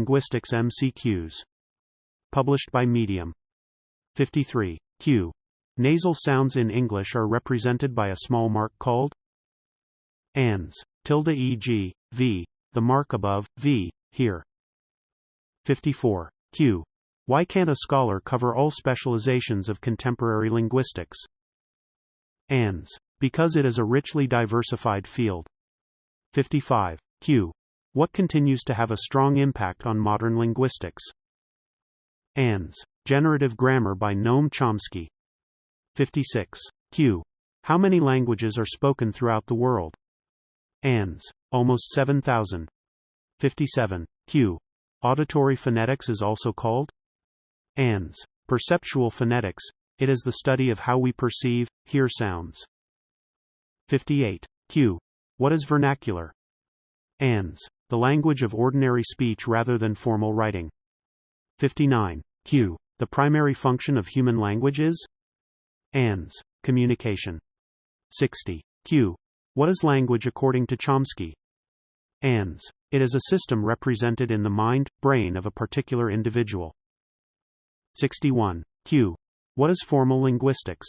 Linguistics MCQs. Published by Medium. 53. Q. Nasal sounds in English are represented by a small mark called ANS, tilde e.g., V, the mark above, V, here. 54. Q. Why can't a scholar cover all specializations of contemporary linguistics? ANS. Because it is a richly diversified field. 55. Q. What continues to have a strong impact on modern linguistics? ANS. Generative grammar by Noam Chomsky. 56. Q. How many languages are spoken throughout the world? ANS. Almost 7,000. 57. Q. Auditory phonetics is also called ANS. Perceptual phonetics. It is the study of how we perceive, hear sounds. 58. Q. What is vernacular? ANS. The language of ordinary speech rather than formal writing. 59. Q. The primary function of human language is ANS. Communication. 60. Q. What is language according to Chomsky? ANS. It is a system represented in the mind, brain of a particular individual. 61. Q. What is formal linguistics?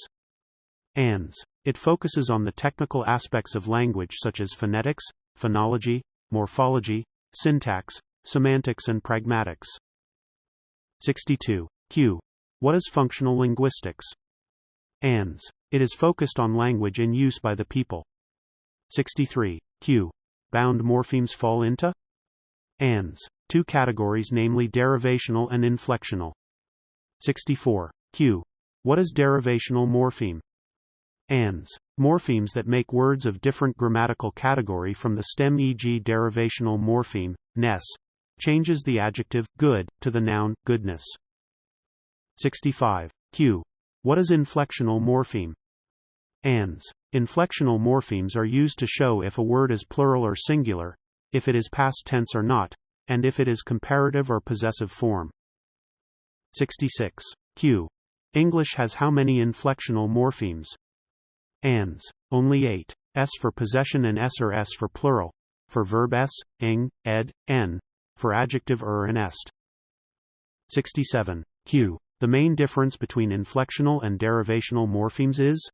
ANS. It focuses on the technical aspects of language such as phonetics, phonology, morphology, syntax, semantics and pragmatics. 62. Q. What is functional linguistics? ANS. It is focused on language in use by the people. 63. Q. Bound morphemes fall into ANS. Two categories, namely derivational and inflectional. 64. Q. What is derivational morpheme? ANS. Morphemes that make words of different grammatical category from the stem, e.g. derivational morpheme, ness, changes the adjective, good, to the noun, goodness. 65. Q. What is inflectional morpheme? ANS. Inflectional morphemes are used to show if a word is plural or singular, if it is past tense or not, and if it is comparative or possessive form. 66. Q. English has how many inflectional morphemes? ANS. Only 8. S for possession and S or S for plural. For verb S, ing, ed, n. For adjective and est. 67. Q. The main difference between inflectional and derivational morphemes is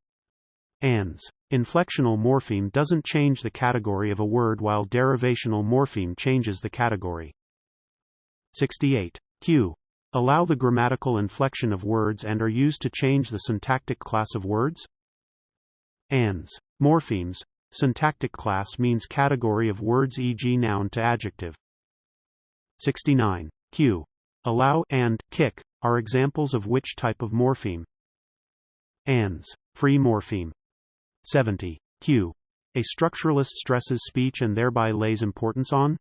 ANS. Inflectional morpheme doesn't change the category of a word while derivational morpheme changes the category. 68. Q. Allow the grammatical inflection of words and are used to change the syntactic class of words? ANS. Morphemes. Syntactic class means category of words, e.g. noun to adjective. 69. Q. Allow and kick are examples of which type of morpheme? ANS. Free morpheme. 70. Q. A structuralist stresses speech and thereby lays importance on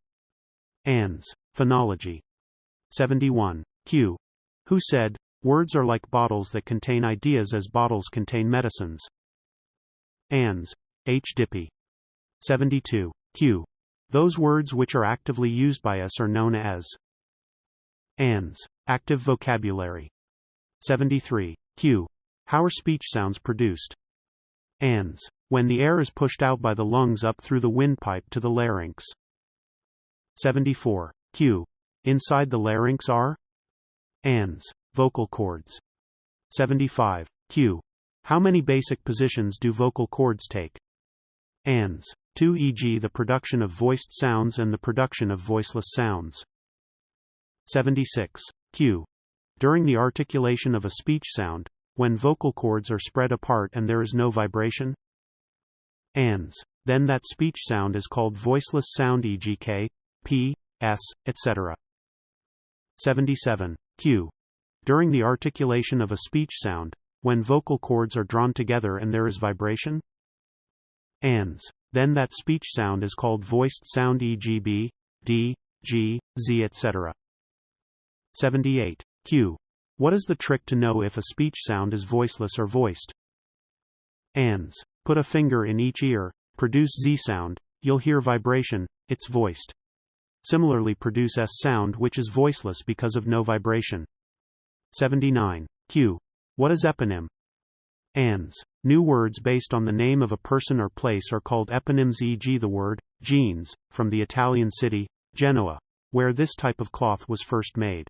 ANS. Phonology. 71. Q. Who said, words are like bottles that contain ideas as bottles contain medicines? ANS. H. Dippy. 72. Q. Those words which are actively used by us are known as ANS. Active vocabulary. 73. Q. How are speech sounds produced? ANS. When the air is pushed out by the lungs up through the windpipe to the larynx. 74. Q. Inside the larynx are ANS. Vocal cords. 75. Q. How many basic positions do vocal cords take? ANS. 2, e.g. the production of voiced sounds and the production of voiceless sounds. 76. Q. During the articulation of a speech sound, when vocal cords are spread apart and there is no vibration? ANS. Then that speech sound is called voiceless sound, e.g. K, P, S, etc. 77. Q. During the articulation of a speech sound, when vocal cords are drawn together and there is vibration? ANS. Then that speech sound is called voiced sound, e.g. B, D, G, Z, etc. 78. Q. What is the trick to know if a speech sound is voiceless or voiced? ANS. Put a finger in each ear, produce Z sound, you'll hear vibration, it's voiced. Similarly, produce S sound, which is voiceless because of no vibration. 79. Q. What is eponym? ANS. New words based on the name of a person or place are called eponyms, e.g. the word jeans, from the Italian city, Genoa, where this type of cloth was first made.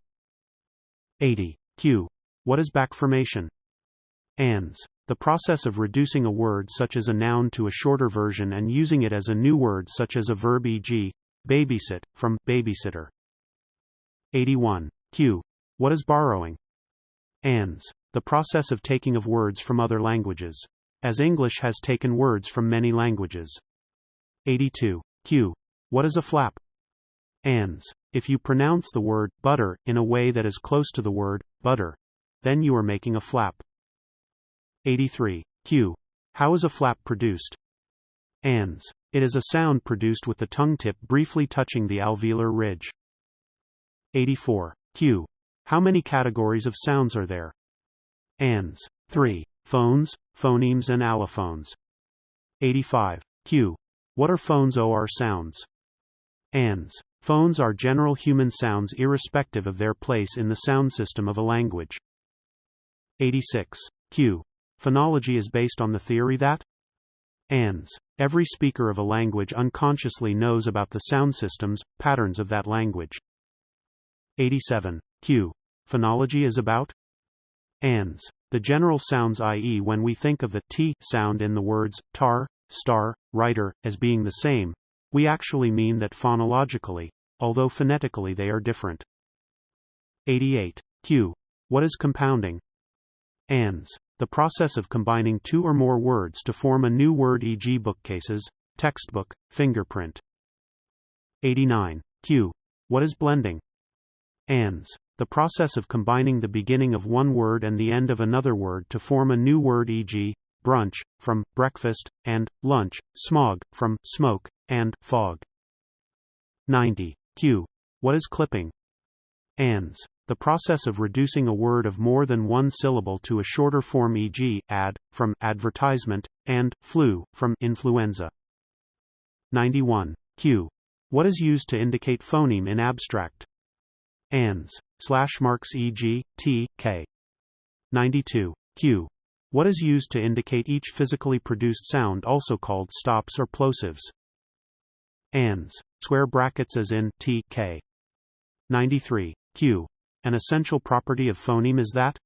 80. Q. What is backformation? ANS. The process of reducing a word such as a noun to a shorter version and using it as a new word such as a verb, e.g., babysit, from babysitter. 81. Q. What is borrowing? ANS. The process of taking of words from other languages, as English has taken words from many languages. 82. Q. What is a flap? ANS. If you pronounce the word butter in a way that is close to the word butter, then you are making a flap. 83. Q. How is a flap produced? ANS. It is a sound produced with the tongue tip briefly touching the alveolar ridge. 84. Q. How many categories of sounds are there? ANS. 3. Phones, phonemes and allophones. 85. Q. What are phones or sounds? ANS. Phones are general human sounds irrespective of their place in the sound system of a language. 86. Q. Phonology is based on the theory that ANS. Every speaker of a language unconsciously knows about the sound systems, patterns of that language. 87. Q. Phonology is about ANS. The general sounds, i.e., when we think of the T sound in the words tar, star, writer as being the same, we actually mean that phonologically, although phonetically they are different. 88. Q. What is compounding? ANS. The process of combining two or more words to form a new word, e.g., bookcases, textbook, fingerprint. 89. Q. What is blending? ANS. The process of combining the beginning of one word and the end of another word to form a new word, e.g., brunch, from breakfast, and lunch, smog, from smoke, and fog. 90. Q. What is clipping? ANS. The process of reducing a word of more than one syllable to a shorter form, e.g., ad, from advertisement, and flu, from influenza. 91. Q. What is used to indicate phoneme in abstract? ANS. Slash marks, e.g., T, K. 92. Q. What is used to indicate each physically produced sound, also called stops or plosives? ANS. Square brackets as in T, K. 93. Q. An essential property of phoneme is that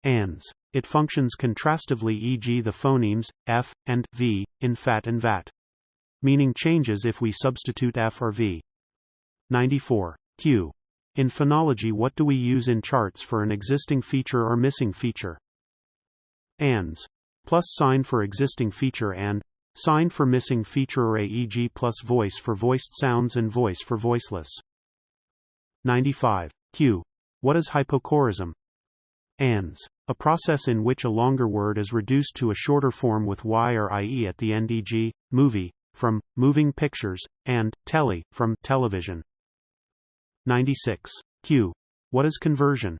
ANS. It functions contrastively, e.g., the phonemes f and v in fat and vat. Meaning changes if we substitute f or v. 94. Q. In phonology, what do we use in charts for an existing feature or missing feature? ANS. Plus sign for existing feature and sign for missing feature, or e.g. plus voice for voiced sounds and voice for voiceless. 95. Q. What is hypochorism? ANS. A process in which a longer word is reduced to a shorter form with y or ie at the end, e.g., movie, from moving pictures, and telly, from television. 96. Q. What is conversion?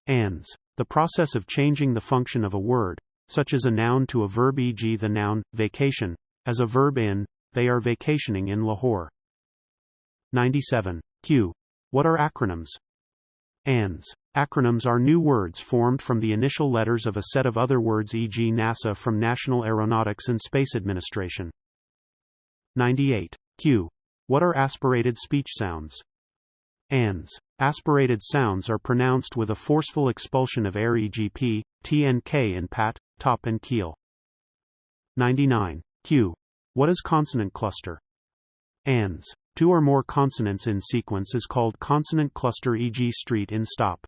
ANS. The process of changing the function of a word, such as a noun to a verb, e.g. the noun, vacation, as a verb in, they are vacationing in Lahore. 97. Q. What are acronyms? ANS. Acronyms are new words formed from the initial letters of a set of other words, e.g. NASA, from National Aeronautics and Space Administration. 98. Q. What are aspirated speech sounds? ANS. Aspirated sounds are pronounced with a forceful expulsion of air, e.g. p, t and k in pat, top and keel. 99. Q. What is consonant cluster? ANS. Two or more consonants in sequence is called consonant cluster, e.g. street in stop.